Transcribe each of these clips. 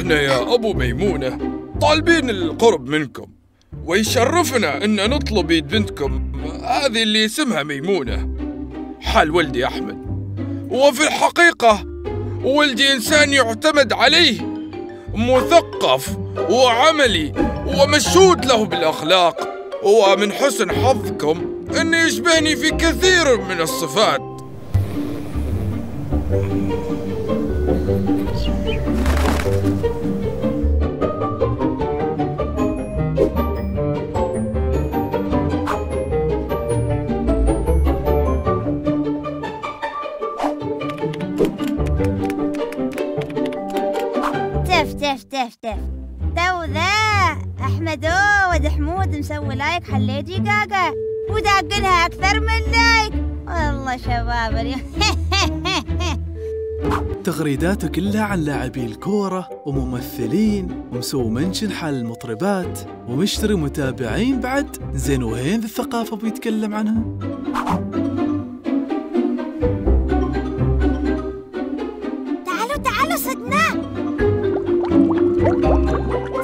إحنا يا أبو ميمونة طالبين القرب منكم، ويشرفنا إن نطلب يد بنتكم هذه اللي اسمها ميمونة حال ولدي أحمد. وفي الحقيقة ولدي إنسان يعتمد عليه، مثقف وعملي ومشهود له بالأخلاق، ومن حسن حظكم إنه يشبهني في كثير من الصفات. تف تو ذا أحمدو ود حمود مسوي لايك حليجي قاقا وداقلها أكثر من لايك. والله شباب اليوم تغريداته كلها عن لاعبي الكورة وممثلين ومسوي منشن حال المطربات ومشتري متابعين بعد. زين وين ذي الثقافة بيتكلم عنها؟ تعالوا صدناه.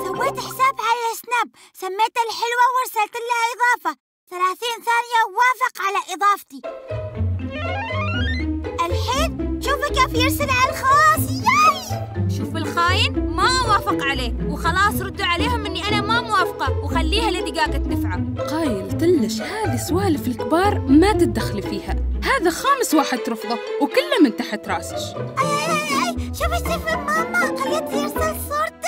سويت حساب على السناب، سميته الحلوة وارسلت لها إضافة 30 ثانية ووافق على إضافتي. الحين شوفوا كيف يرسل على الخاص. ياي شوف الخاين ما وافق عليه، وخلاص ردوا عليهم اني انا ما موافقة وخليها لدقاقة نفعة. قايل تلش هذه سوالف الكبار ما تتدخلي فيها، هذا خامس واحد ترفضه وكله من تحت راسش. أي شوفي ماما خليت يرسل صورتي.